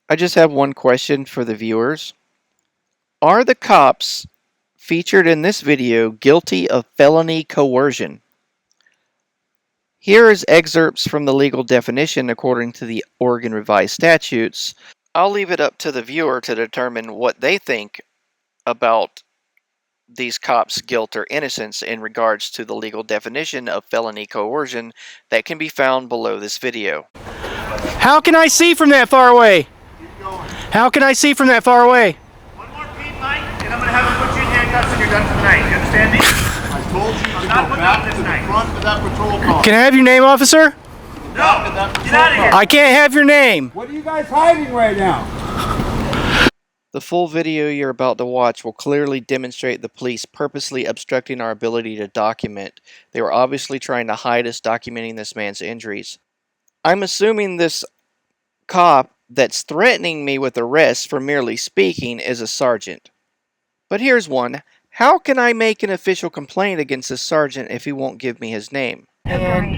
I just have one question for the viewers. Are the cops featured in this video guilty of felony coercion? Here is excerpts from the legal definition according to the Oregon Revised Statutes. I'll leave it up to the viewer to determine what they think about these cops' guilt or innocence in regards to the legal definition of felony coercion that can be found below this video. How can I see from that far away? How can I see from that far away? One more beat, Mike, and I'm going to have him put you in handcuffs and you're done for the night. You understand me? I told you to go back to the front of that patrol car. Can I have your name, officer? No! Get out of here! I can't have your name. What are you guys hiding right now? The full video you're about to watch will clearly demonstrate the police purposely obstructing our ability to document. They were obviously trying to hide us documenting this man's injuries. I'm assuming this cop that's threatening me with arrest for merely speaking is a sergeant. But here's one. How can I make an official complaint against a sergeant if he won't give me his name? And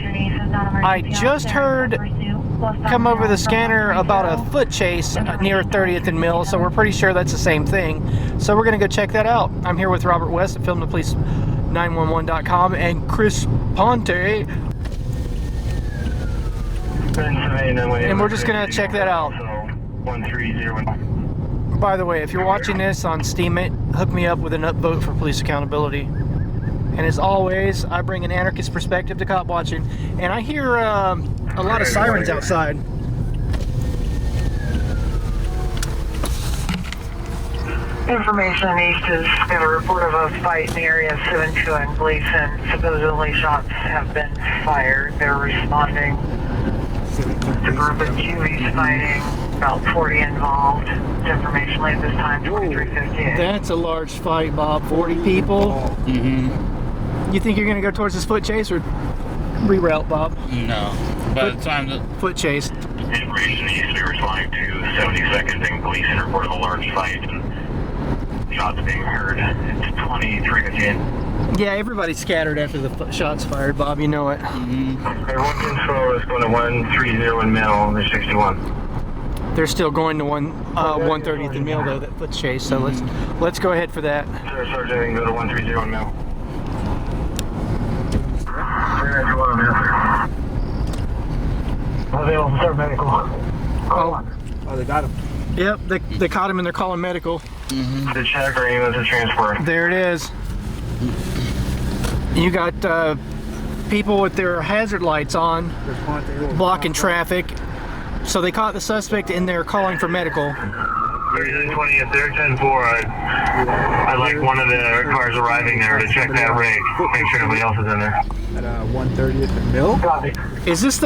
I just heard come over the scanner about a foot chase near 30th and Mill, so we're pretty sure that's the same thing. So we're going to go check that out. I'm here with Robert West at filmthepolice911.com and Chris Ponte. And we're just going to check that out. By the way, if you're watching this on Steam It, hook me up with an upvote for police accountability. And as always, I bring an anarchist perspective to cop watching. And I hear a lot of sirens outside. Information East has got a report of a fight in the area of 72 and Gleason. Supposedly shots have been fired. They're responding. It's a group of QVs fighting, about 40 involved. Information late this time, 2358. That's a large fight, Bob. 40 people. Mm-hmm. You think you're going to go towards this foot chase or reroute, Bob? No. By the time the foot chase. Information East, we responding to 72nd and Gleason reported a large fight and shots being heard. It's 2358. Yeah, everybody scattered after the shots fired, Bob. You know it. mm-hmm. Everyone control is going to 130 Mill, there's 61. They're still going to 130th and Mill though, that foot chase. So let's go ahead for that. Sir, Sergeant, you can go to 130 Mill. Available, start medical. Oh, they got him. yep, they caught him and they're calling medical. Mm-hmm. The check or ambulance to transfer. There it is. You got people with their hazard lights on, blocking traffic. So they caught the suspect and they're calling for medical. 20th, they're 10-4. I'd like one of the cars arriving there to check that rig. Make sure nobody else is in there. At 130th and Mill? Is this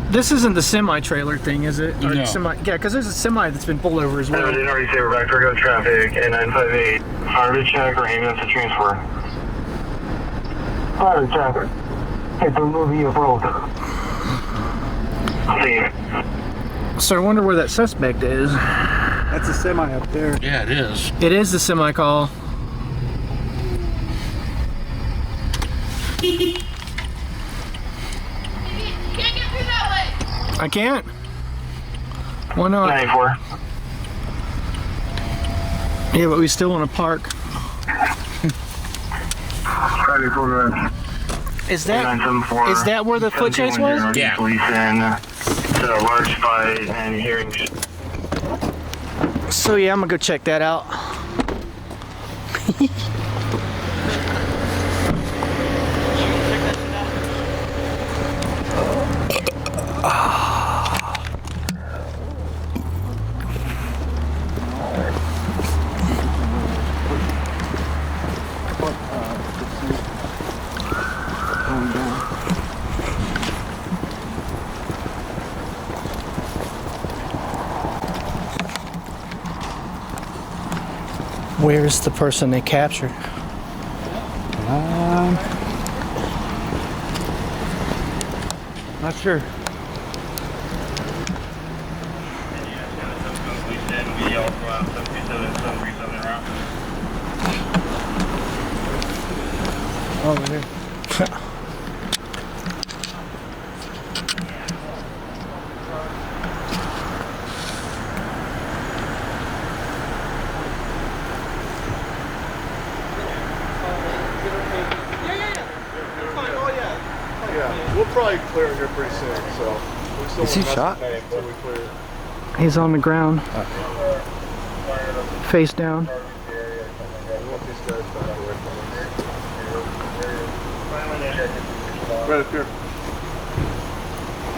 this isn't the semi-trailer thing, is it? Or No. Yeah, because there's a semi that's been pulled over as I well. didn't already say we're back to go traffic and 958. Fire to check or ambulance to transfer. Fire check. It's a movie approach. See you. So I wonder where that suspect is. That's a semi up there. Yeah, it is. It is the semi-call. I can't. Why not? 94. Yeah, but we still want to park. Is that where the foot chase was? Yeah. Gleason, it's a large fight and hearings. So yeah, I'm gonna go check that out. Where's the person they captured? Not sure. Oh, right here. probably clear here pretty soon, so. Is he shot? Until we clear. He's on the ground. Face down. We want these guys back away from us. Right up here.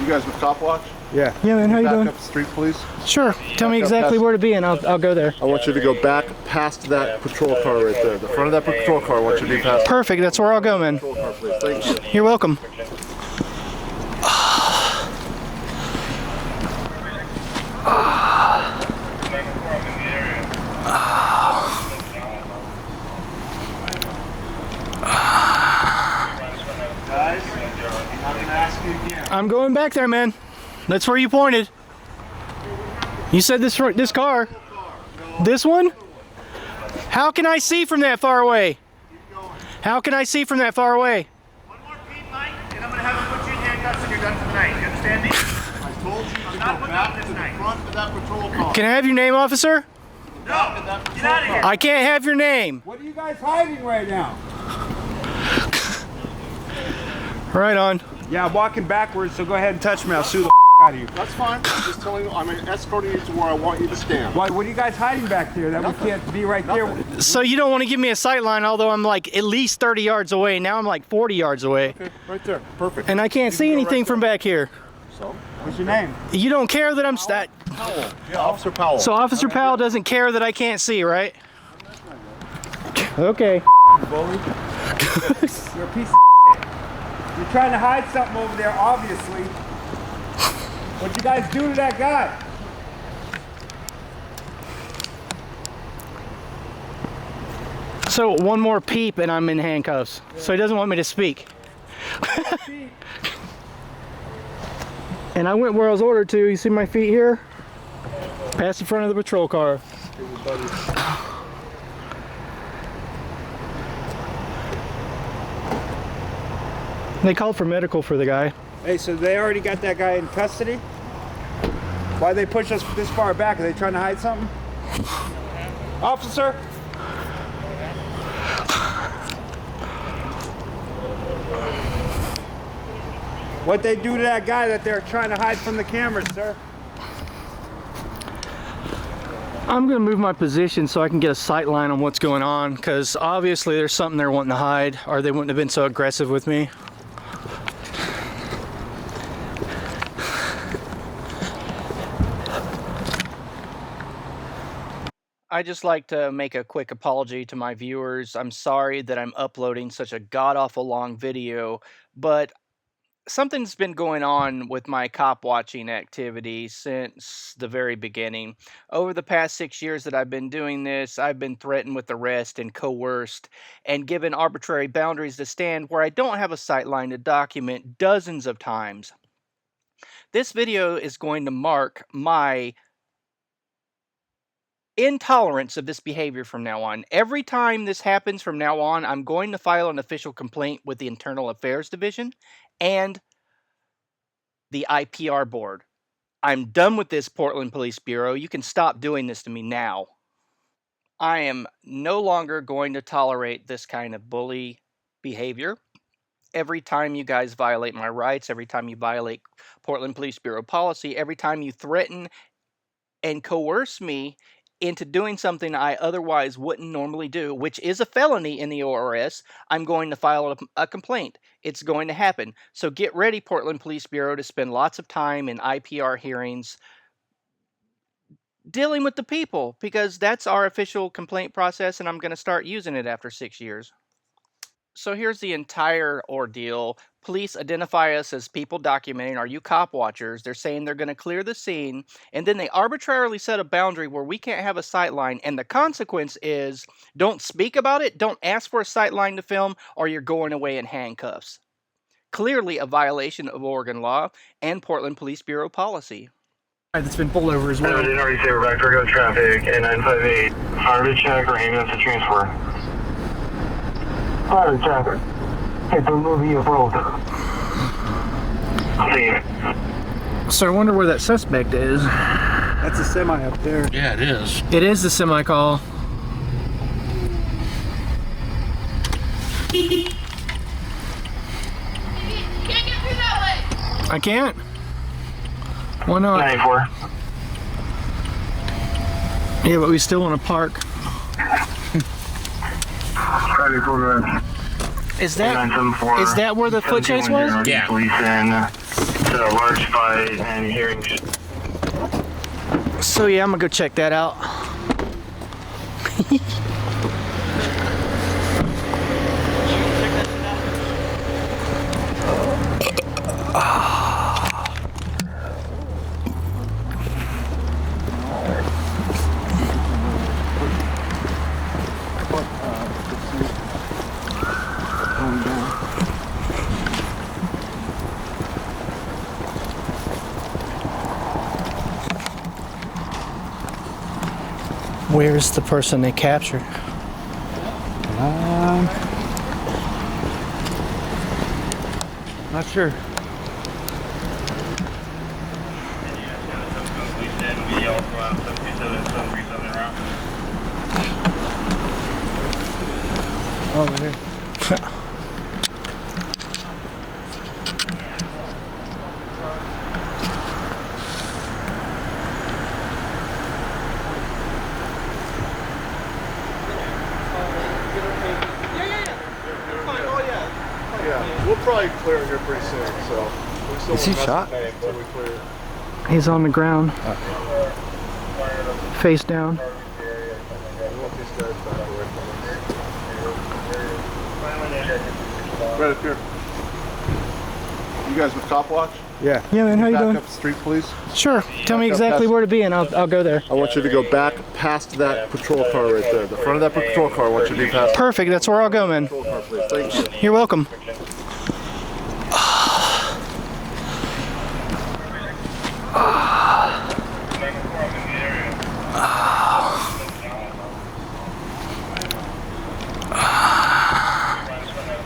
You guys with Cop Watch? Yeah, man, how you Back doing? up the street, please. Sure. Tell me exactly where to be and I'll go there. I want you to go back past that patrol car right there. The front of that patrol car, I want you to be past. Perfect, that's where I'll go, man. Patrol car, please. Thank you. You're welcome. Guys, I'm not gonna ask you again. I'm going back there, man. That's where you pointed. You said this car. This one? How can I see from that far away? How can I see from that far away? One more peep, Mike, and I'm gonna have him put you in handcuffs and you're done for the night. You understand me? I told you to I'm go not putting back up to this the night. front of that patrol car. Can I have your name, officer? No! Get out of here! I can't have your name. What are you guys hiding right now? Right on. Yeah, I'm walking backwards, so go ahead and touch me. I'll sue the out of you. That's fine. I'm just telling you, I'm escorting you to where I want you to stand. What are you guys hiding back there that we can't be right there? So you don't want to give me a sight line, although I'm like at least 30 yards away. Now I'm like 40 yards away. Okay, right there. Perfect. And I can't see anything from back here. So, What's your name? You don't care that I'm Powell. Yeah, Officer Powell. So Officer Powell doesn't care that I can't see, right? Okay. Bully. You're a piece of You're trying to hide something over there, obviously. What'd you guys do to that guy? So one more peep and I'm in handcuffs. So he doesn't want me to speak. And I went where I was ordered to. You see my feet here? Past the front of the patrol car. They called for medical for the guy. Hey, so they already got that guy in custody? Why'd they push us this far back? Are they trying to hide something? Officer? What'd they do to that guy that they're trying to hide from the cameras, sir? I'm gonna move my position so I can get a sight line on what's going on, because obviously there's something they're wanting to hide, or they wouldn't have been so aggressive with me. I'd just like to make a quick apology to my viewers. I'm sorry that I'm uploading such a god-awful long video, but something's been going on with my cop watching activity since the very beginning. Over the past 6 years that I've been doing this, I've been threatened with arrest and coerced and given arbitrary boundaries to stand where I don't have a sight line to document dozens of times. This video is going to mark my intolerance of this behavior from now on. Every time this happens from now on, I'm going to file an official complaint with the Internal Affairs Division and the IPR board. I'm done with this, Portland Police Bureau. You can stop doing this to me now. I am no longer going to tolerate this kind of bully behavior. Every time you guys violate my rights, every time you violate Portland Police Bureau policy, every time you threaten and coerce me into doing something I otherwise wouldn't normally do, which is a felony in the ORS, I'm going to file a complaint. It's going to happen. So get ready, Portland Police Bureau, to spend lots of time in IPR hearings dealing with the people, because that's our official complaint process, and I'm going to start using it after 6 years. So here's the entire ordeal. Police identify us as people documenting. Are you cop watchers? They're saying they're going to clear the scene, and then they arbitrarily set a boundary where we can't have a sight line, and the consequence is don't speak about it, don't ask for a sight line to film, or you're going away in handcuffs. Clearly a violation of Oregon law and Portland Police Bureau policy. That's been pulled over as well. Already say we're back to go traffic at 958. Fire to check or ambulance to transfer. Fire check. It's a movie of road. See you. So I wonder where that suspect is. That's a semi up there. Yeah, it is. It is the semi call. Can't get through that way! I can't. Why not? 94. Yeah, but we still want to park. 94. Is that where the foot chase was? Yeah. Police in to a large fight and hearings. So yeah, I'm gonna go check that out. Where's the person they captured? Not sure. Over here. Yeah, we'll probably clear here pretty soon, so. We still Is he want shot? to until we clear. He's on the ground, face down. We want these guys back away from us. Right up here. You guys with Cop Watch? Yeah. Yeah, man, how you Back doing? up the street, please. Sure. Tell me Back up exactly past- where to be, and I'll go there. I want you to go back past that patrol car right there. The front of that patrol car, I want you to be past Perfect. That's where I'll go, man. the patrol car, please. Thank you. You're welcome.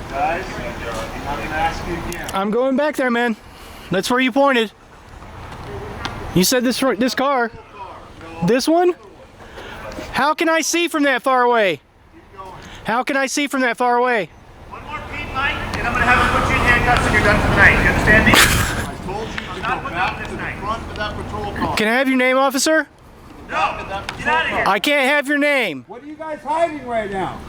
Guys, I'm gonna ask you again. I'm going back there, man. That's where you pointed. You said this car. This one? How can I see from that far away? How can I see from that far away? One more peep, Mike, and I'm gonna have him put you in handcuffs and you're done for the night. You understand me? I told you to not go putting back up to this the night. front of that patrol car. Can I have your name, officer? No! Get out of here! I can't have your name. What are you guys hiding right now?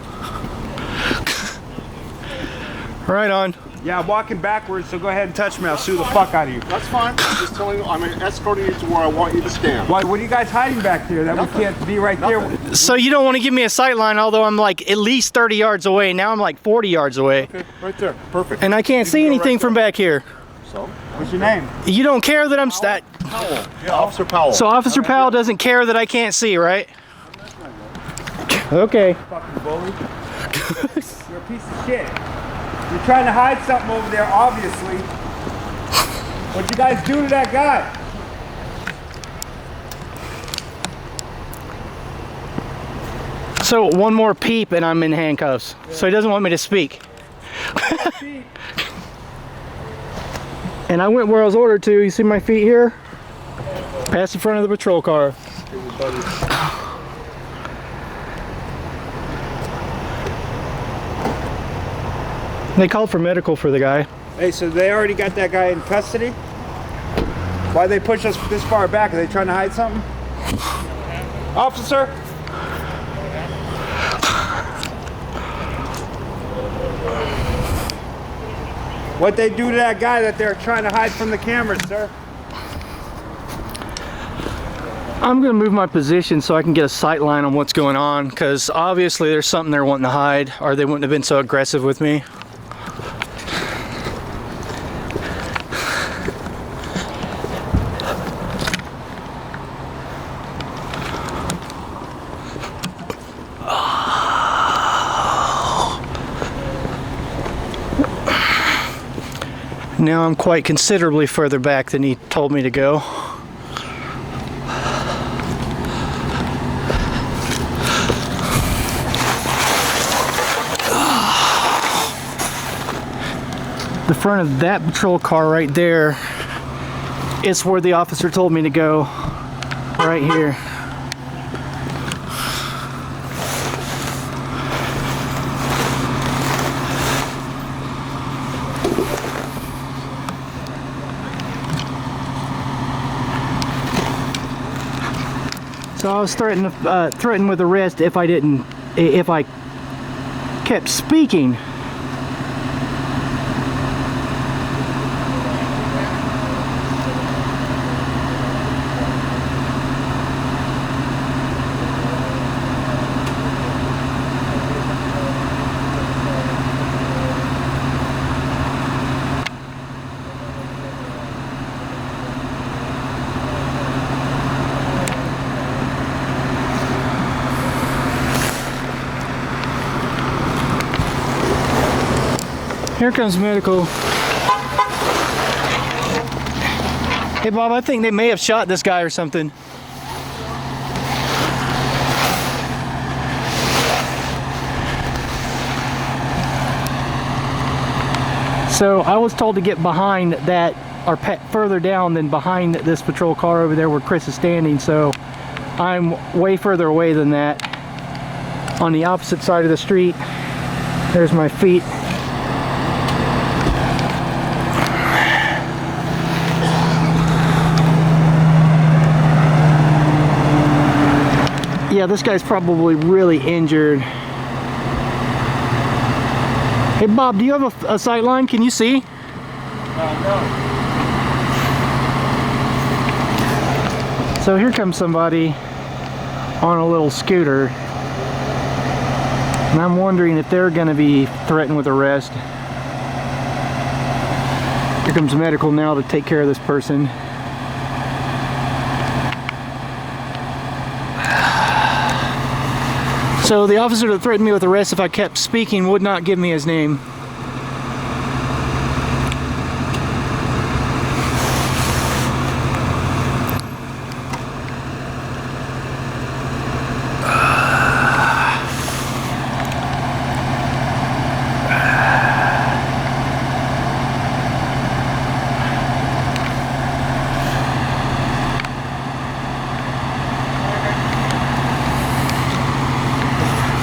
Right on. Yeah, I'm walking backwards, so go ahead and touch me. I'll sue the fuck out of you. That's fine. I'm just telling you, I'm escorting you to where I want you to stand. What are you guys hiding back there that we can't be right there? So you don't want to give me a sight line, although I'm like at least 30 yards away. Now I'm like 40 yards away. Okay, right there. Perfect. And I can't see can go anything right from back here. So, What's your name? You don't care that I'm Powell. Yeah, Officer Powell. So Officer Powell doesn't care that I can't see, right? Okay. Fucking bully. You're a piece of shit. You're trying to hide something over there, obviously. What'd you guys do to that guy? So one more peep and I'm in handcuffs. So he doesn't want me to speak. And I went where I was ordered to. You see my feet here? Past the front of the patrol car. They called for medical for the guy. Hey, so they already got that guy in custody? Why'd they push us this far back? Are they trying to hide something? Officer? What'd they do to that guy that they're trying to hide from the cameras, sir? I'm gonna move my position so I can get a sight line on what's going on, because obviously there's something they're wanting to hide, or they wouldn't have been so aggressive with me. Now I'm quite considerably further back than he told me to go. The front of that patrol car right there is where the officer told me to go, right here. So I was threatened with arrest if I kept speaking. Here comes medical. Hey Bob, I think they may have shot this guy or something. So I was told to get behind that, or further down than behind this patrol car over there where Chris is standing, so I'm way further away than that. On the opposite side of the street. There's my feet. Yeah, this guy's probably really injured. Hey Bob, do you have a sight line? Can you see? No. So here comes somebody on a little scooter. And I'm wondering if they're going to be threatened with arrest. Here comes medical now to take care of this person. So the officer that threatened me with arrest if I kept speaking would not give me his name.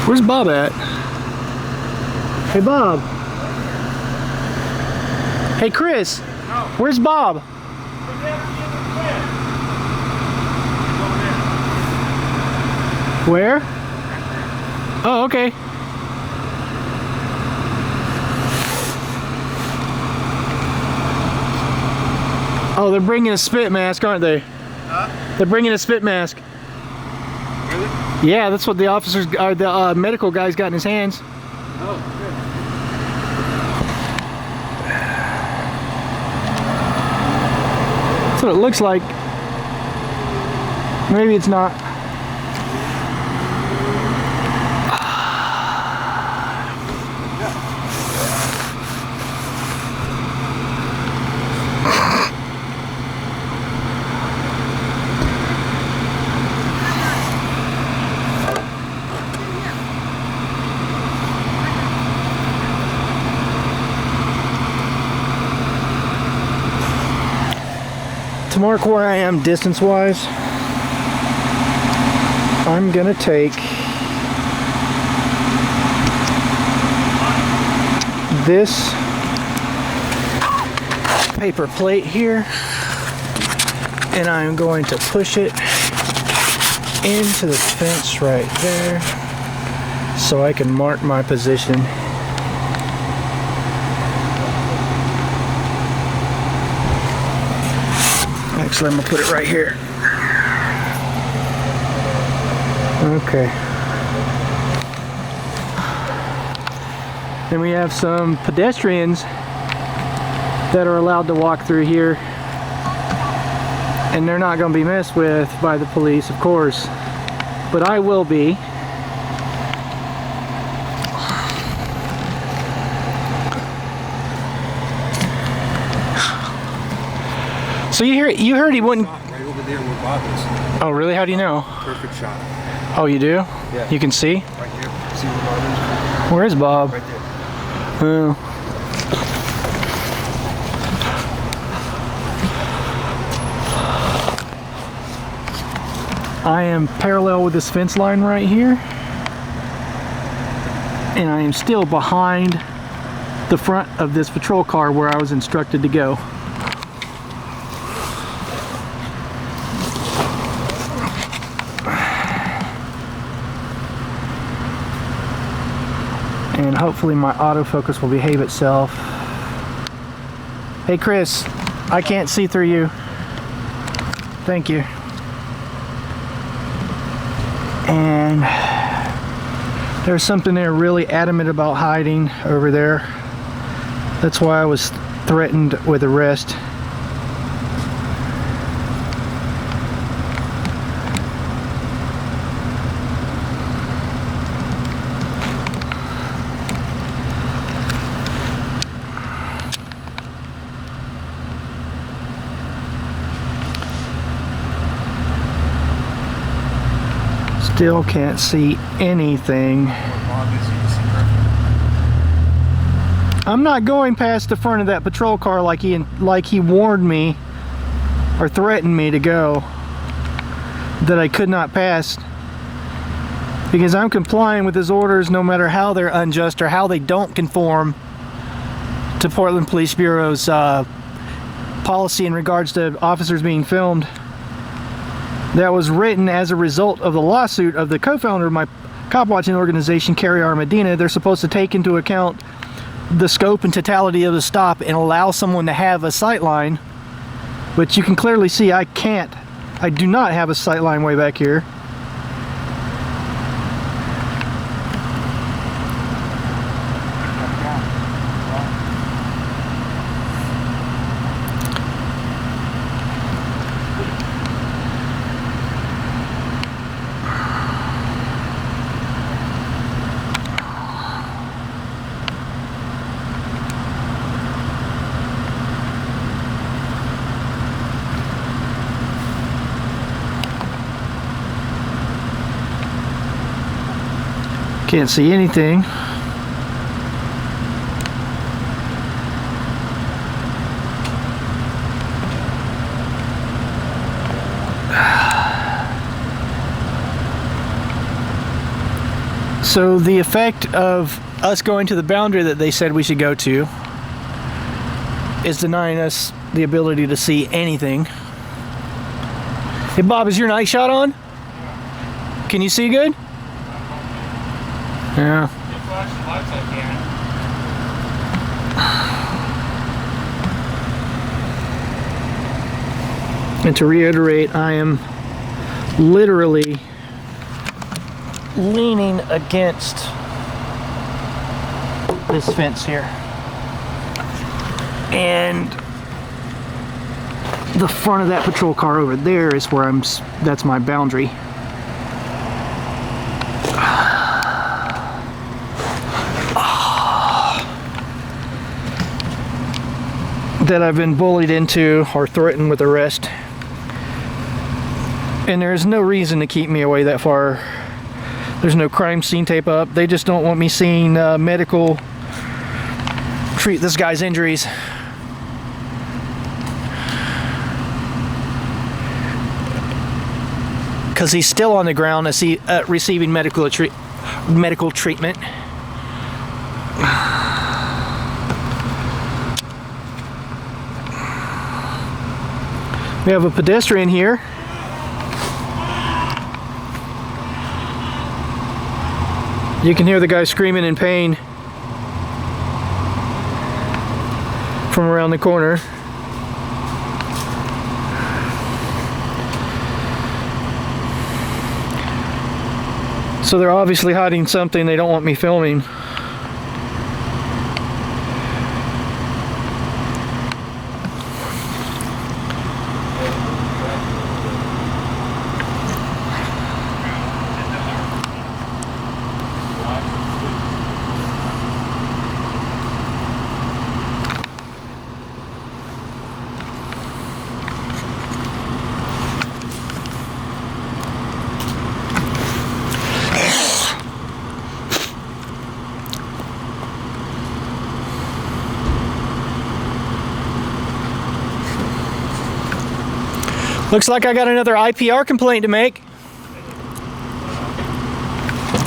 Where's Bob at? Hey Bob. Hey Chris. No. Where's Bob? Where? Oh, okay. Oh, they're bringing a spit mask, aren't they? Huh? They're bringing a spit mask. Really? Yeah, that's what the officers, the medical guy's got in his hands. Oh, good. That's what it looks like. Maybe it's not. To mark where I am distance-wise, I'm gonna take this paper plate here and I'm going to push it into the fence right there so I can mark my position. Actually, I'm gonna put it right here. Okay. Then we have some pedestrians that are allowed to walk through here, and they're not gonna be messed with by the police, of course, but I will be. So you heard he wouldn't. Right over there where Bob is. Oh really? How do you know? Perfect shot. Oh, you do? Yeah. You can see? Right here. See where Bob is? Where is Bob? Right there. Oh. I am parallel with this fence line right here, and I am still behind the front of this patrol car where I was instructed to go. And hopefully my autofocus will behave itself. Hey Chris, I can't see through you. Thank you. And there's something they're really adamant about hiding over there. That's why I was threatened with arrest. Still can't see anything. I'm not going past the front of that patrol car like he warned me or threatened me to go, that I could not pass, because I'm complying with his orders no matter how they're unjust or how they don't conform to Portland Police Bureau's policy in regards to officers being filmed. That was written as a result of the lawsuit of the co-founder of my cop watching organization, Kerry R. Medina. They're supposed to take into account the scope and totality of the stop and allow someone to have a sight line, but you can clearly see I can't. I do not have a sight line way back here. Can't see anything. So the effect of us going to the boundary that they said we should go to is denying us the ability to see anything. Hey Bob, is your night shot on? Can you see good? Yeah. And to reiterate, I am literally leaning against this fence here. And the front of that patrol car over there is where that's my boundary. That I've been bullied into or threatened with arrest, and there's no reason to keep me away that far. There's no crime scene tape up. They just don't want me seeing medical treat this guy's injuries. Because he's still on the ground as he receiving medical treatment. We have a pedestrian here. You can hear the guy screaming in pain from around the corner. So they're obviously hiding something they don't want me filming. Looks like I got another IPR complaint to make.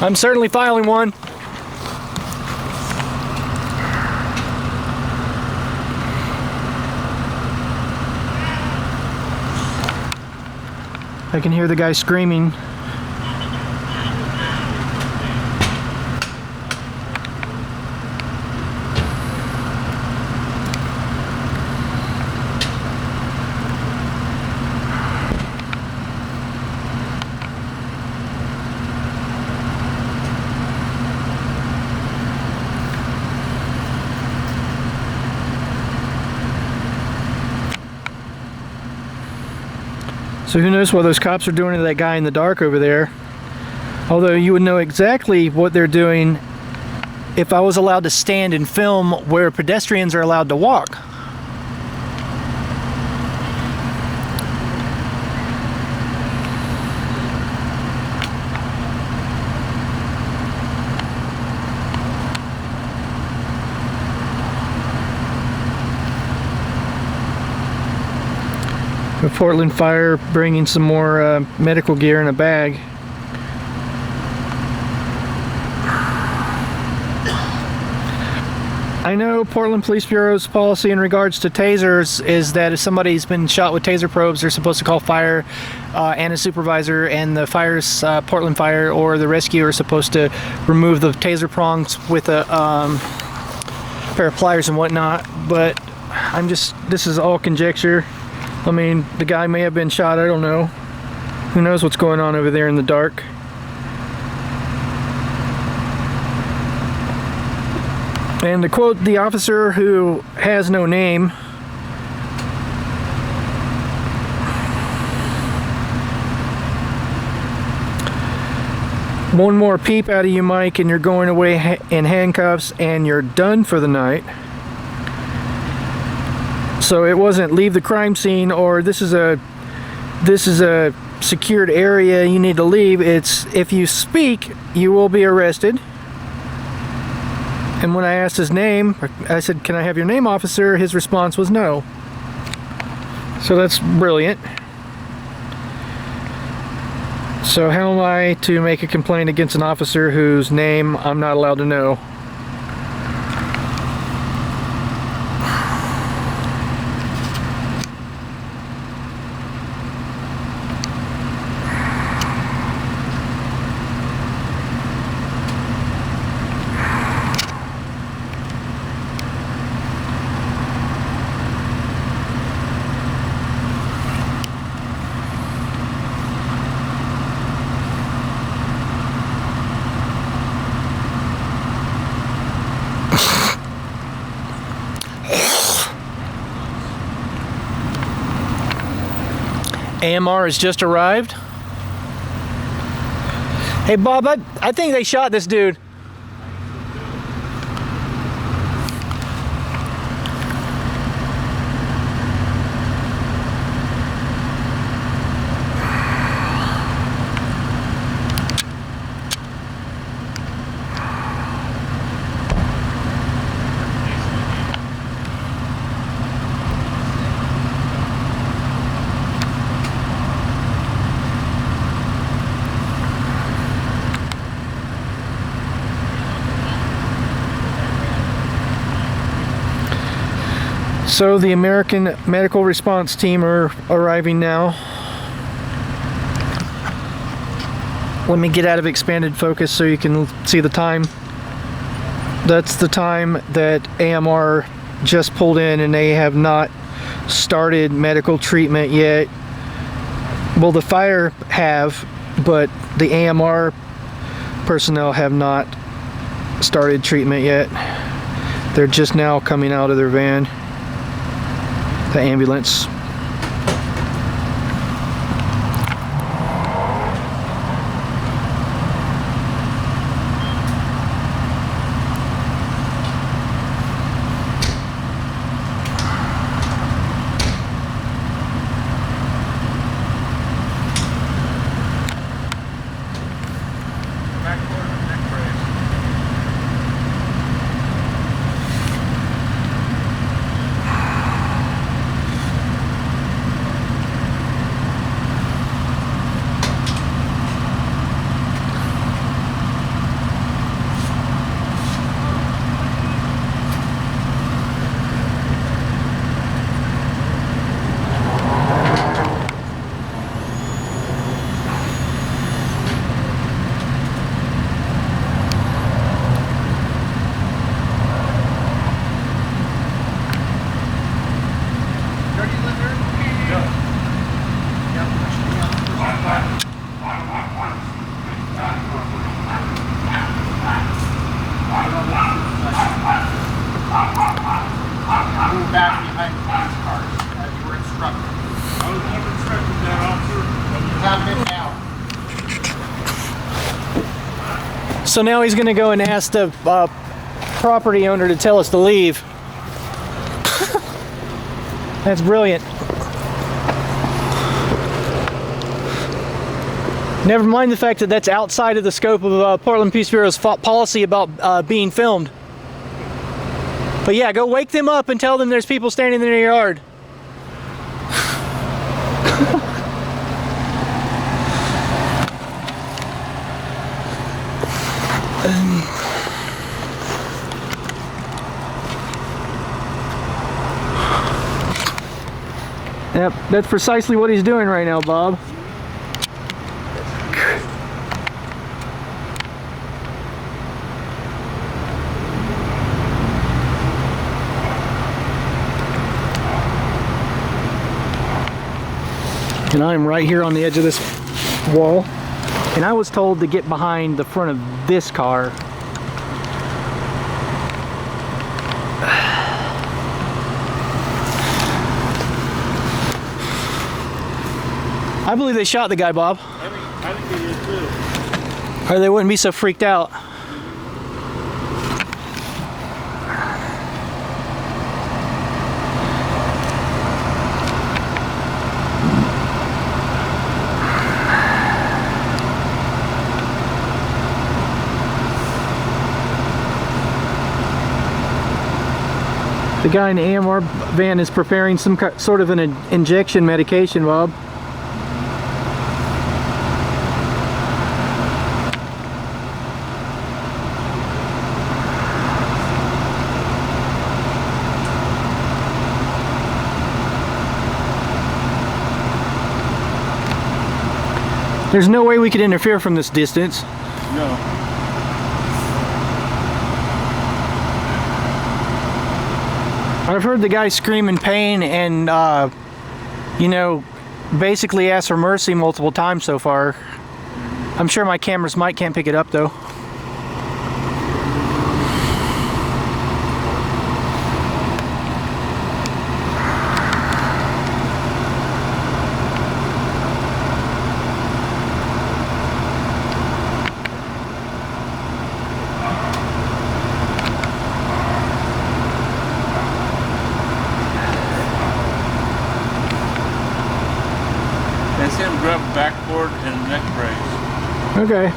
I'm certainly filing one. I can hear the guy screaming. So who knows what those cops are doing to that guy in the dark over there. Although you would know exactly what they're doing if I was allowed to stand and film where pedestrians are allowed to walk. The Portland Fire bringing some more medical gear in a bag. I know Portland Police Bureau's policy in regards to tasers is that if somebody's been shot with taser probes, they're supposed to call fire and a supervisor, and the fire's Portland Fire or the rescue are supposed to remove the taser prongs with a pair of pliers and whatnot. But this is all conjecture. I mean, the guy may have been shot, I don't know. Who knows what's going on over there in the dark. And to quote the officer who has no name, one more peep out of you, Mike, and you're going away in handcuffs and you're done for the night. So it wasn't leave the crime scene or this is a secured area, you need to leave. It's if you speak, you will be arrested. And when I asked his name, I said, "Can I have your name, officer?" His response was no. So that's brilliant. So how am I to make a complaint against an officer whose name I'm not allowed to know? AMR has just arrived. Hey Bob, I think they shot this dude. So the American Medical Response Team are arriving now. Let me get out of expanded focus so you can see the time. That's the time that AMR just pulled in, and they have not started medical treatment yet. Well, the fire have, but the AMR personnel have not started treatment yet. They're just now coming out of their van. The ambulance. So now he's going to go and ask the property owner to tell us to leave. That's brilliant. Never mind the fact that that's outside of the scope of Portland Police Bureau's policy about being filmed. But yeah, go wake them up and tell them there's people standing in their yard. Yep, that's precisely what he's doing right now, Bob. And I'm right here on the edge of this wall. And I was told to get behind the front of this car. I believe they shot the guy, Bob. I think they did too. Or they wouldn't be so freaked out. The guy in the AMR van is preparing some sort of an injection medication, Bob. There's no way we could interfere from this distance. No. I've heard the guy scream in pain and, you know, basically ask for mercy multiple times so far. I'm sure my camera's mic can't pick it up though. That's him grab backboard and neck brace. Okay.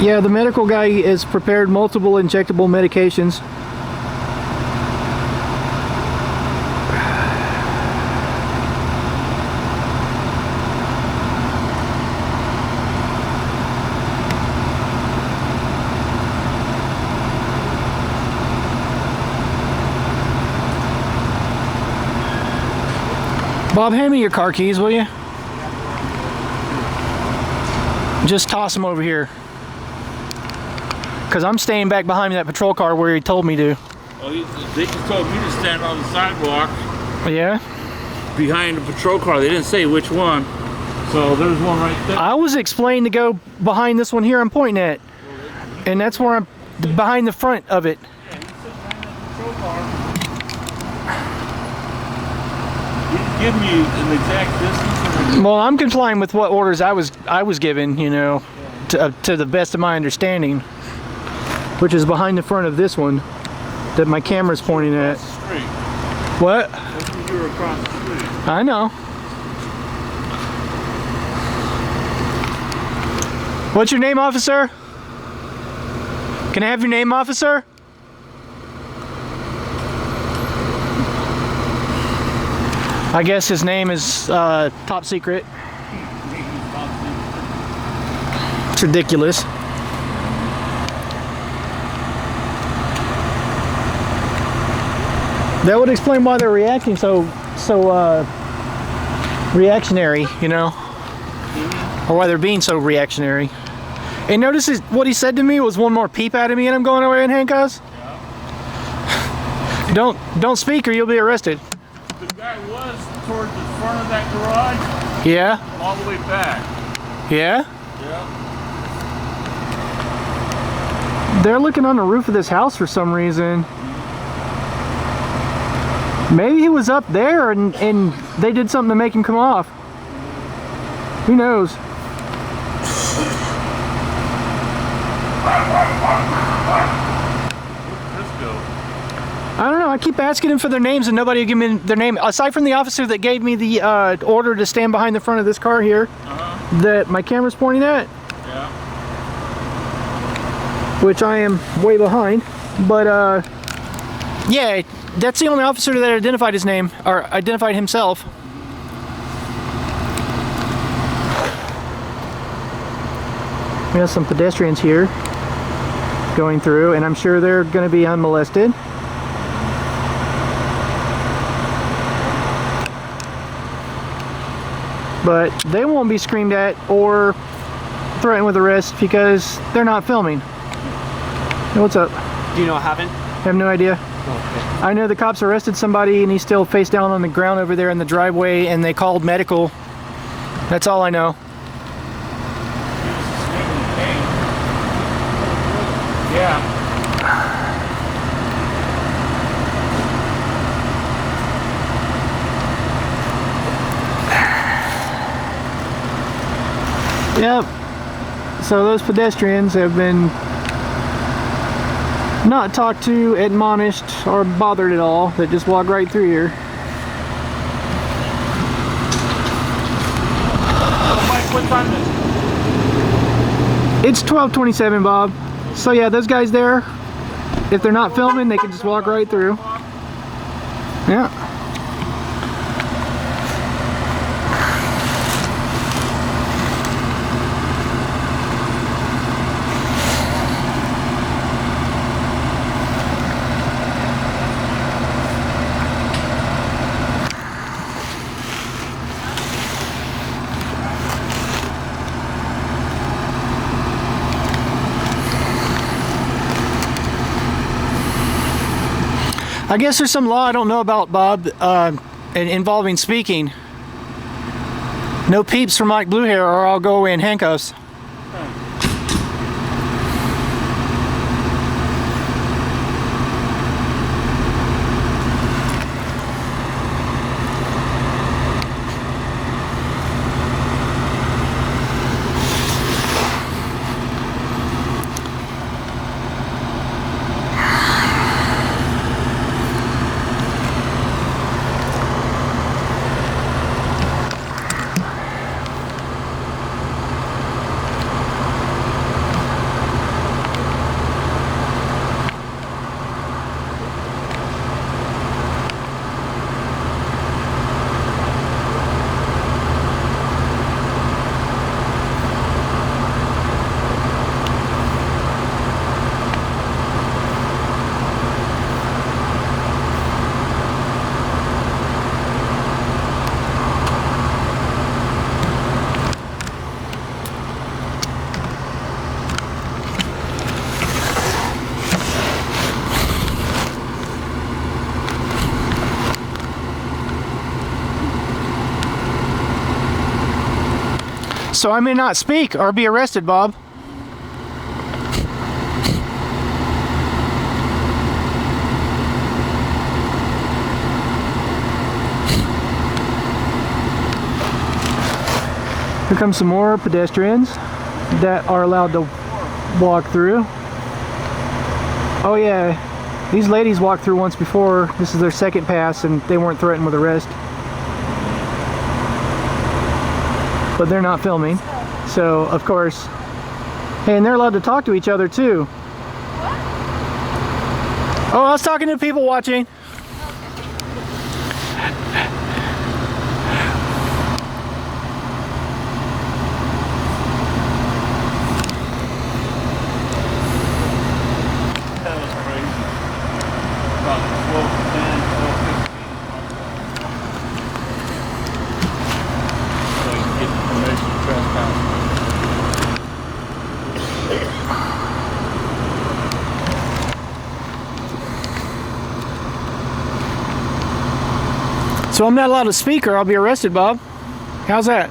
Yeah, the medical guy has prepared multiple injectable medications. Bob, hand me your car keys, will you? Just toss them over here. Because I'm staying back behind that patrol car where he told me to. Oh, they just told me to stand on the sidewalk. Yeah? Behind the patrol car. They didn't say which one. So there's one right there. I was explained to go behind this one here I'm pointing at. And that's where I'm behind the front of it. Yeah, he's sitting behind that patrol car. He didn't give me an exact distance. Well, I'm complying with what orders I was given, you know, to the best of my understanding, which is behind the front of this one that my camera's pointing at. What? That's when you were across the street. I know. What's your name, officer? Can I have your name, officer? I guess his name is top secret. It's ridiculous. That would explain why they're reacting so reactionary, you know, or why they're being so reactionary. And notice what he said to me was one more peep out of me and I'm going away in handcuffs. Don't speak or you'll be arrested. The guy was towards the front of that garage. Yeah. All the way back. Yeah. Yeah. They're looking on the roof of this house for some reason. Maybe he was up there and they did something to make him come off. Who knows? I don't know. I keep asking him for their names and nobody will give me their name. Aside from the officer that gave me the order to stand behind the front of this car here, that my camera's pointing at. Yeah. Which I am way behind. But yeah, that's the only officer that identified his name, or identified himself. We have some pedestrians here going through, and I'm sure they're going to be unmolested. But they won't be screamed at or threatened with arrest because they're not filming. Hey, what's up? Do you know what happened? I have no idea. Okay. I know the cops arrested somebody and he's still face down on the ground over there in the driveway, and they called medical. That's all I know. Yeah. Yep. So those pedestrians have been not talked to, admonished, or bothered at all. They just walk right through here. Mike, what time is it? It's 12:27, Bob. So yeah, those guys there, if they're not filming, they can just walk right through. Yeah. I guess there's some law I don't know about, Bob, involving speaking. No peeps from Mike Blue Hair or I'll go away in handcuffs. So I may not speak or be arrested, Bob. Here comes some more pedestrians that are allowed to walk through. Oh yeah, these ladies walked through once before. This is their second pass and they weren't threatened with arrest. But they're not filming, so of course. Hey, and they're allowed to talk to each other too. What? Oh, I was talking to people watching. That was crazy. About 12 to 10, 12 to 15. So you can get the permission to trespass. So I'm not allowed to speak or I'll be arrested, Bob. How's that?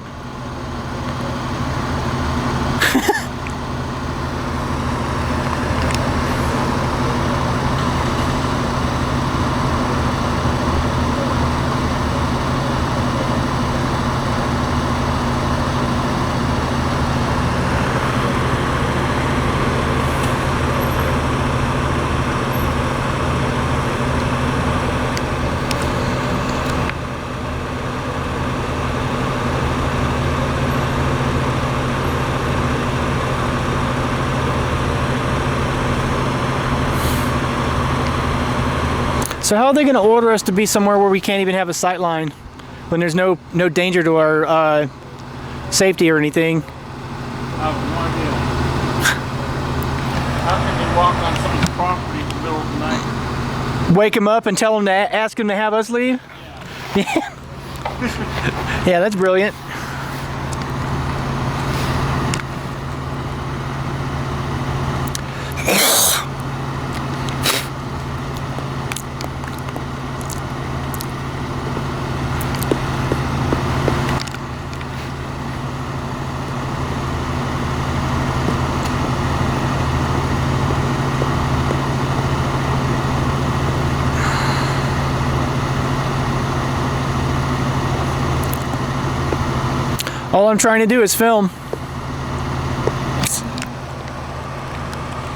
So how are they going to order us to be somewhere where we can't even have a sight line when there's no danger to our safety or anything? I have no idea. How can they walk on someone's property in the middle of the night? Wake them up and tell them to ask them to have us leave? Yeah. Yeah, that's brilliant. All I'm trying to do is film.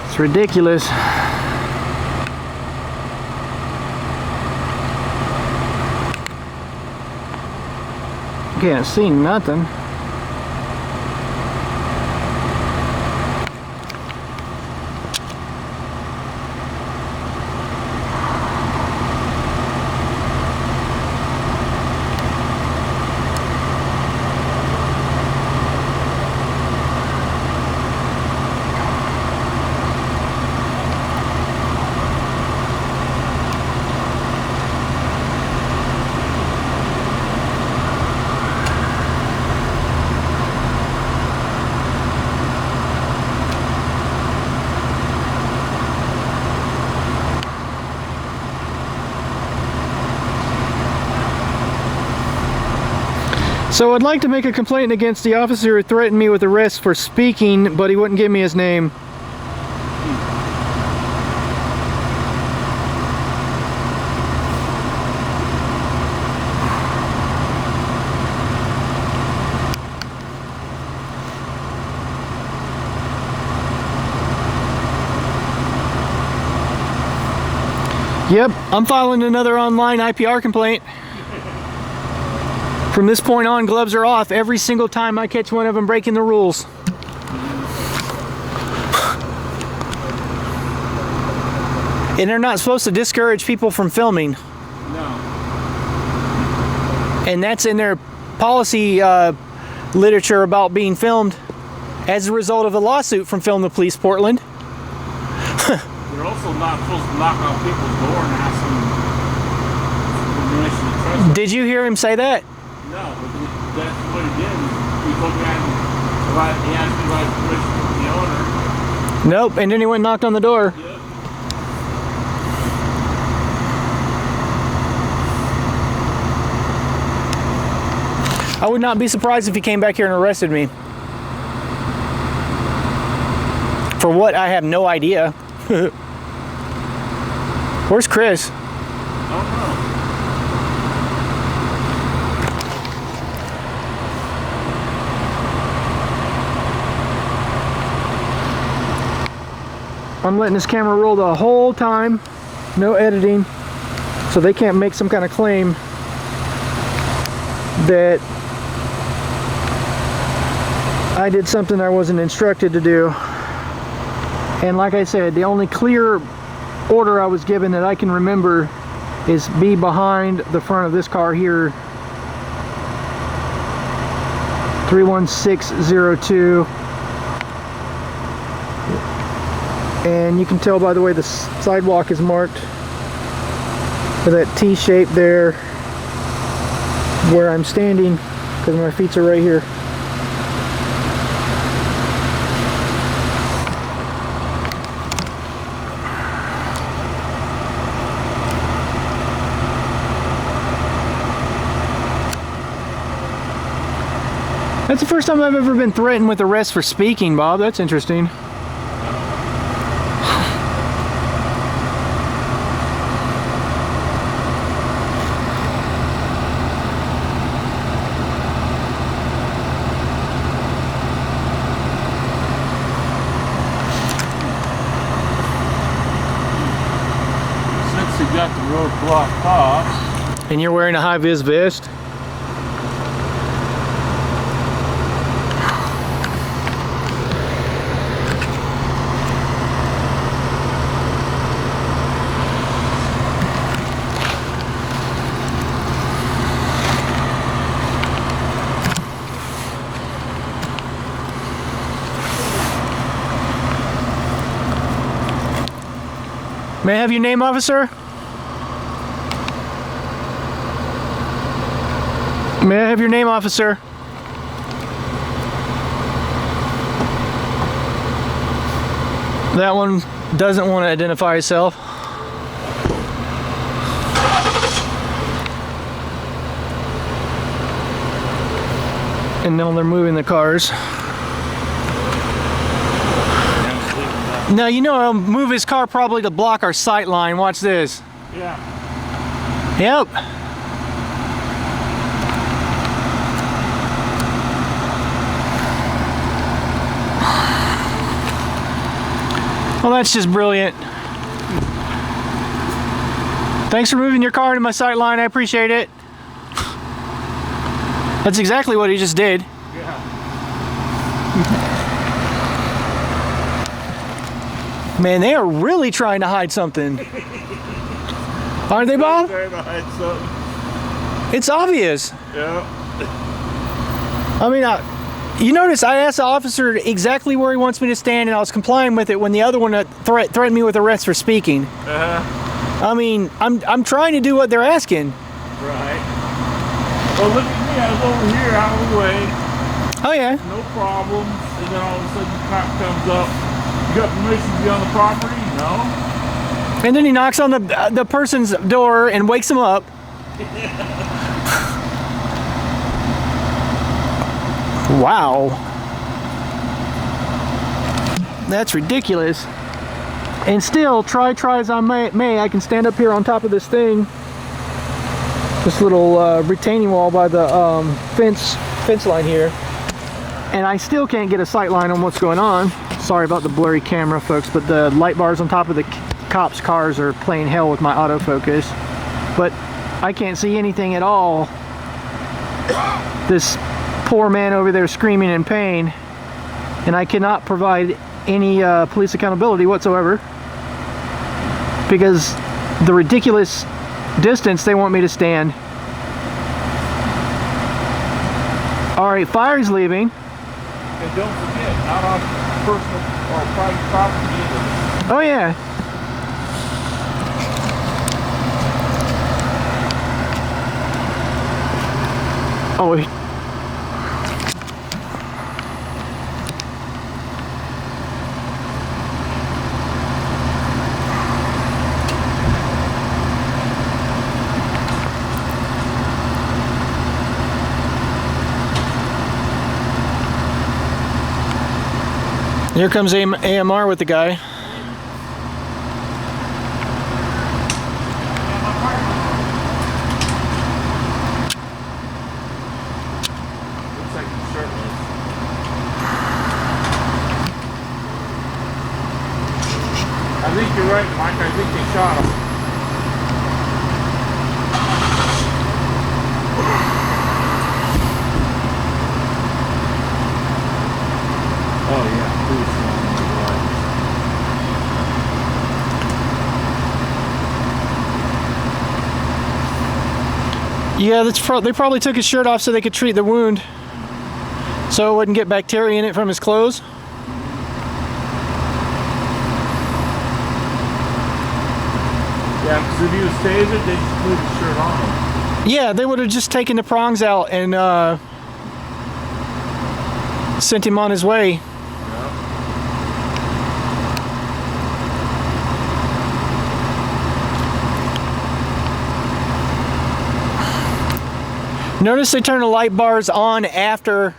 It's ridiculous. Can't see nothing. So I'd like to make a complaint against the officer who threatened me with arrest for speaking, but he wouldn't give me his name. Yep, I'm filing another online IPR complaint. From this point on, gloves are off every single time I catch one of them breaking the rules. And they're not supposed to discourage people from filming. No. And that's in their policy literature about being filmed as a result of a lawsuit from Film the Police Portland. You're also not supposed to knock on people's door and ask them permission to trespass. Did you hear him say that? No, but that's what he did. He told me he asked me about permission from the owner. Nope, and then he went and knocked on the door. Yep. I would not be surprised if he came back here and arrested me. For what? I have no idea. Where's Chris? I don't know. I'm letting this camera roll the whole time, no editing, so they can't make some kind of claim that I did something I wasn't instructed to do. And like I said, the only clear order I was given that I can remember is be behind the front of this car here, 31602. And you can tell by the way the sidewalk is marked with that T shape there where I'm standing, because my feet are right here. That's the first time I've ever been threatened with arrest for speaking, Bob. That's interesting. Since you got the road blocked off. And you're wearing a high-vis vest? May I have your name, officer? May I have your name, officer? That one doesn't want to identify himself. And now they're moving the cars. Now, you know, I'll move his car probably to block our sight line. Watch this. Yeah. Yep. Well, that's just brilliant. Thanks for moving your car into my sight line. I appreciate it. That's exactly what he just did. Yeah. Man, they are really trying to hide something. Aren't they, Bob? Trying to hide something. It's obvious. Yeah. I mean, you notice I asked the officer exactly where he wants me to stand, and I was complying with it when the other one threatened me with arrest for speaking. I mean, I'm trying to do what they're asking. Right. Well, look at me. I was over here out of the way. Oh yeah. No problems. And then all of a sudden the cop comes up. You got permission to be on the property? No. And then he knocks on the person's door and wakes him up. Wow. That's ridiculous. And still, try as I may, I can stand up here on top of this thing. This little retaining wall by the fence line here. And I still can't get a sight line on what's going on. Sorry about the blurry camera, folks, but the light bars on top of the cops' cars are playing hell with my autofocus. But I can't see anything at all. This poor man over there screaming in pain, and I cannot provide any police accountability whatsoever because the ridiculous distance they want me to stand. Alright, fire's leaving. And don't forget, not on personal or private property either. Oh yeah. Oh, here comes AMR with the guy. Looks like he's shirtless. I think you're right, Mike. I think they shot him. Oh yeah, please. Yeah, they probably took his shirt off so they could treat the wound, so it wouldn't get bacteria in it from his clothes. Yeah, because if he was tasered, they just put his shirt on him. Yeah, they would have just taken the prongs out and sent him on his way. Notice they turn the light bars on after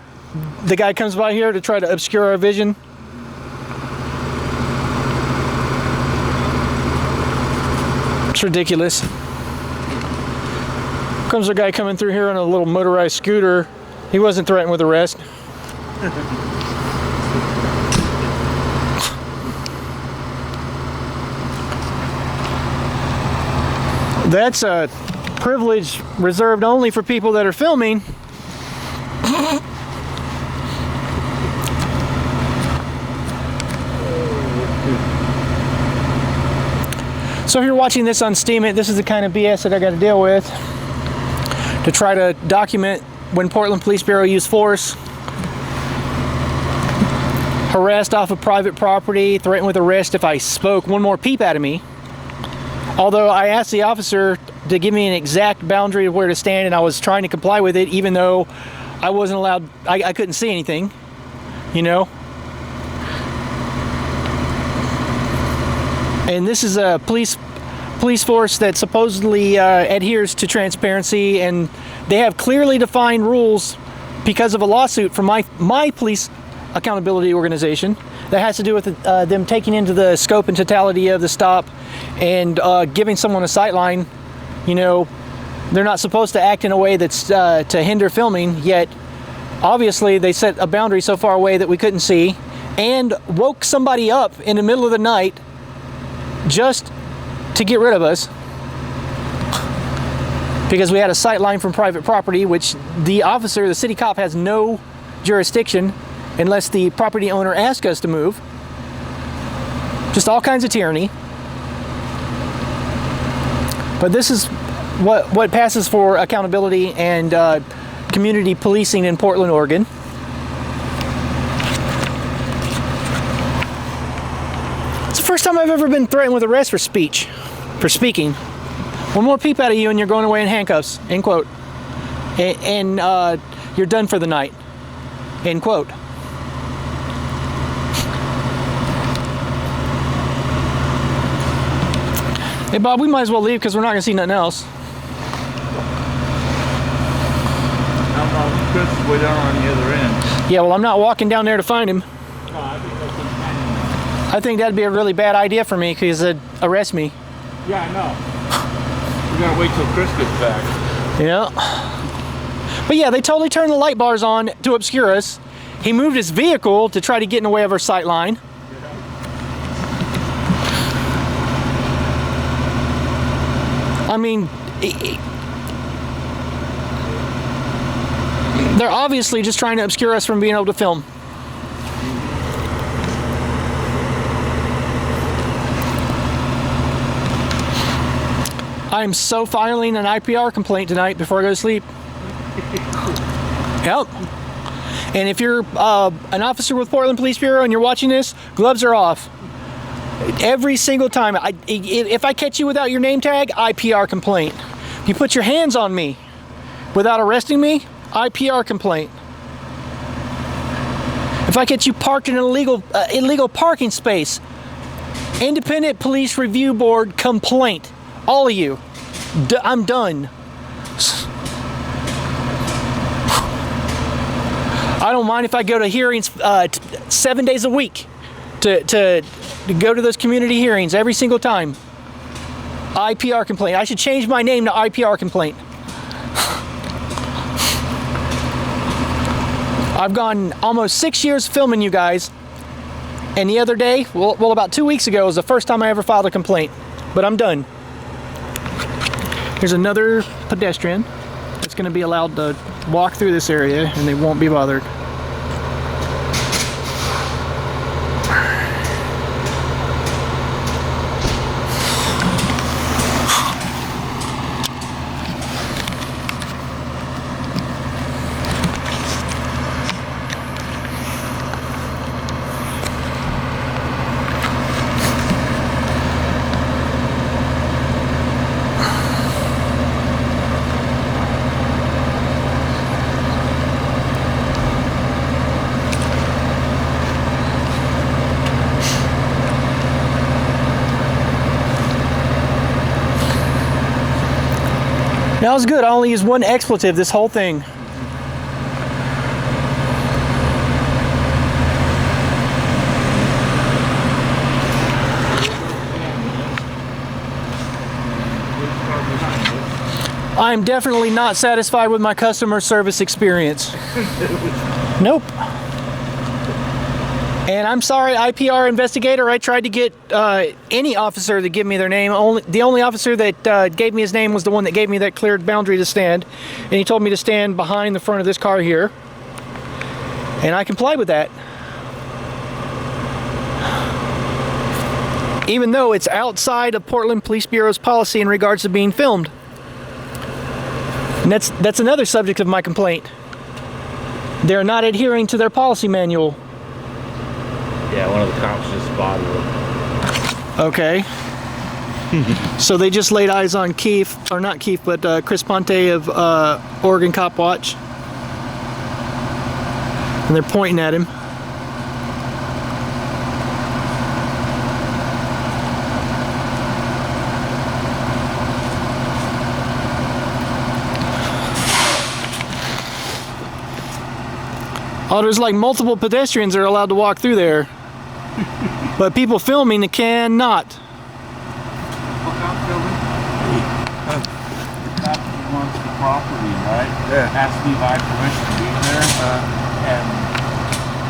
the guy comes by here to try to obscure our vision. It's ridiculous. Comes a guy coming through here on a little motorized scooter. He wasn't threatened with arrest. That's a privilege reserved only for people that are filming. So if you're watching this on Steam It, this is the kind of BS that I got to deal with to try to document when Portland Police Bureau used force, harassed off of private property, threatened with arrest if I spoke one more peep out of me. Although I asked the officer to give me an exact boundary of where to stand, and I was trying to comply with it, even though I wasn't allowed, I couldn't see anything, you know. And this is a police force that supposedly adheres to transparency, and they have clearly defined rules because of a lawsuit from my police accountability organization that has to do with them taking into the scope and totality of the stop and giving someone a sight line. You know, they're not supposed to act in a way that's to hinder filming, yet obviously they set a boundary so far away that we couldn't see and woke somebody up in the middle of the night just to get rid of us because we had a sight line from private property, which the officer, the city cop, has no jurisdiction unless the property owner asks us to move. Just all kinds of tyranny. But this is what passes for accountability and community policing in Portland, Oregon. It's the first time I've ever been threatened with arrest for speaking. One more peep out of you and you're going away in handcuffs, end quote. And you're done for the night, end quote. Hey Bob, we might as well leave because we're not going to see nothing else. Chris is way down on the other end. Yeah, well, I'm not walking down there to find him. I think that'd be a really bad idea for me because they'd arrest me. Yeah, I know. We're going to wait till Chris gets back. Yeah. But yeah, they totally turned the light bars on to obscure us. He moved his vehicle to try to get in the way of our sight line. I mean, they're obviously just trying to obscure us from being able to film. I'm so filing an IPR complaint tonight before I go to sleep. Yep. And if you're an officer with Portland Police Bureau and you're watching this, gloves are off. Every single time. If I catch you without your name tag, IPR complaint. If you put your hands on me without arresting me, IPR complaint. If I catch you parked in an illegal parking space, Independent Police Review Board complaint. All of you. I'm done. I don't mind if I go to hearings 7 days a week to go to those community hearings every single time. IPR complaint. I should change my name to IPR complaint. I've gone almost 6 years filming you guys, and the other day, well about 2 weeks ago, was the first time I ever filed a complaint. But I'm done. Here's another pedestrian that's going to be allowed to walk through this area, and they won't be bothered. That was good. I only used one expletive this whole thing. I'm definitely not satisfied with my customer service experience. Nope. And I'm sorry, IPR investigator, I tried to get any officer to give me their name. The only officer that gave me his name was the one that gave me that cleared boundary to stand. And he told me to stand behind the front of this car here. And I complied with that. Even though it's outside of Portland Police Bureau's policy in regards to being filmed. And that's another subject of my complaint. They're not adhering to their policy manual. Yeah, one of the cops just spotted it. Okay. So they just laid eyes on Keith, or not Keith, but Chris Ponte of Oregon Cop Watch. And they're pointing at him. Oh, there's like multiple pedestrians that are allowed to walk through there. But people filming cannot. That belongs to the property, right? Yeah. Has to be by permission to be there. And,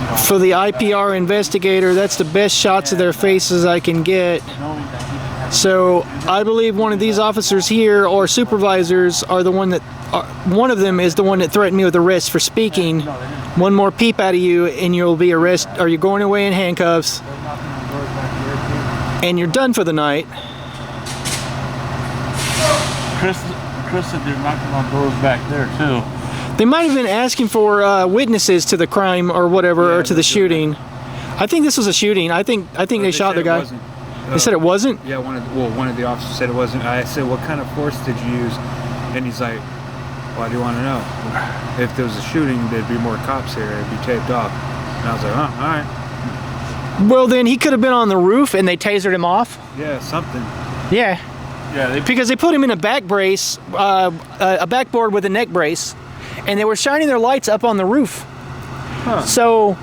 you know, For the IPR investigator, that's the best shots of their faces I can get. knowing that he didn't have So I believe one of these officers here or supervisors are the one that, one of them is the one that threatened me with arrest for speaking. One more peep out of you and you'll be arrested, or you're going away in handcuffs and you're done for the night. Chris said they're knocking on doors back there too. They might have been asking for witnesses to the crime or whatever, or to the shooting. I think this was a shooting. I think they shot the guy. They said it wasn't? Yeah, one of the officers said it wasn't. I said, what kind of force did you use? And he's like, why do you want to know? If there was a shooting, there'd be more cops here. It'd be taped off. And I was like, oh, all right. Well, then he could have been on the roof and they tasered him off. Yeah, something. Yeah. Yeah, Because they put him in a back brace, a backboard with a neck brace, and they were shining their lights up on the roof. Huh. So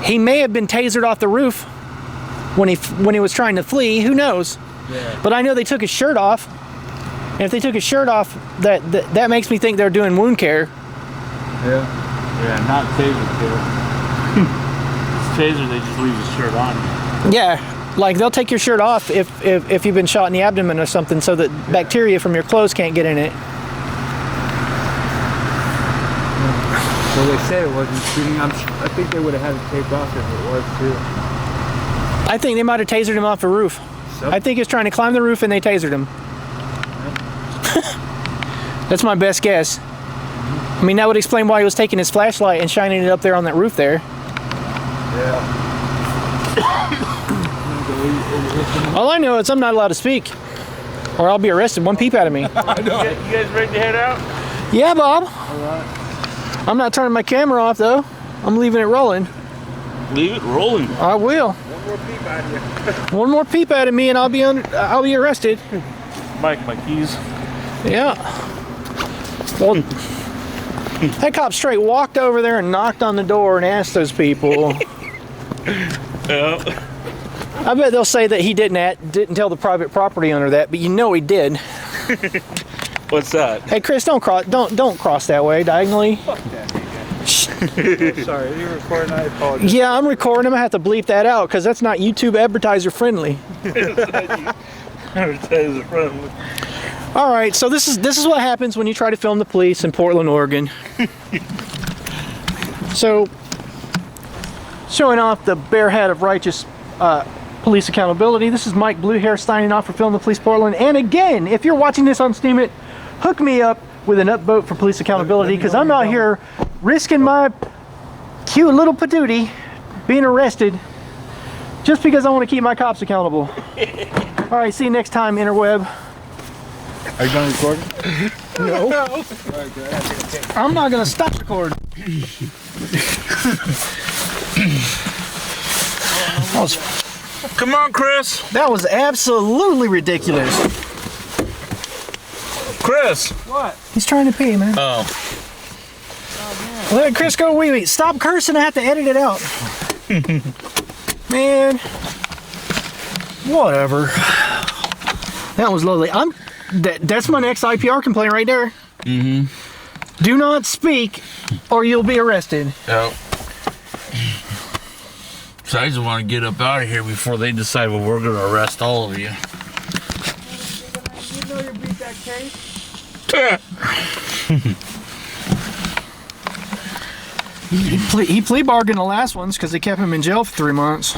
he may have been tasered off the roof when he was trying to flee. Who knows? Yeah. But I know they took his shirt off. And if they took his shirt off, that makes me think they're doing wound care. Yeah. Yeah, not taser care. Taser, they just leave his shirt on. Yeah, like they'll take your shirt off if you've been shot in the abdomen or something, so that bacteria from your clothes can't get in it. So they said it wasn't shooting. I think they would have had it taped off if it was too. I think they might have tasered him off the roof. So? I think he was trying to climb the roof and they tasered him. That's my best guess. I mean, that would explain why he was taking his flashlight and shining it up there on that roof there. Yeah. All I know is I'm not allowed to speak, or I'll be arrested. One peep out of me. You guys ready to head out? Yeah, Bob. All right. I'm not turning my camera off though. I'm leaving it rolling. Leave it rolling. I will. One more peep out of you. One more peep out of me, and I'll be arrested. Mike, my keys. Yeah. Well, that cop straight walked over there and knocked on the door and asked those people. Yeah. I bet they'll say that he didn't tell the private property owner that, but you know he did. What's that? Hey Chris, don't cross that way diagonally. Sorry, you're recording. I apologize. Yeah, I'm recording. I'm gonna have to bleep that out because that's not YouTube advertiser friendly. Advertiser friendly. All right, so this is what happens when you try to film the police in Portland, Oregon. So, showing off the bare hat of righteous police accountability. This is Mike Bluehair signing off for Film the Police Portland. And again, if you're watching this on Steam It, hook me up with an upvote for police accountability because I'm out here risking my cute little patootie being arrested just because I want to keep my cops accountable. All right, see you next time, interweb. Are you done recording? No. I'm not going to stop recording. Come on, Chris. That was absolutely ridiculous. Chris. What? He's trying to pee, man. Oh. Let Chris go. Wait. Stop cursing. I have to edit it out. Man. Whatever. That was lovely. That's my next IPR complaint right there. Mm-hmm. Do not speak or you'll be arrested. Yep. So I just want to get up out of here before they decide, well, we're going to arrest all of you. You know you beat that case? He plea bargained the last ones because they kept him in jail for 3 months.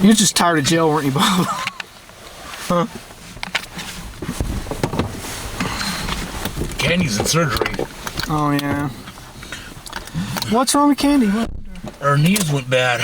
You were just tired of jail, weren't you, Bob? Huh? Candy's in surgery. Oh, yeah. What's wrong with Candy? What? Her knees went bad.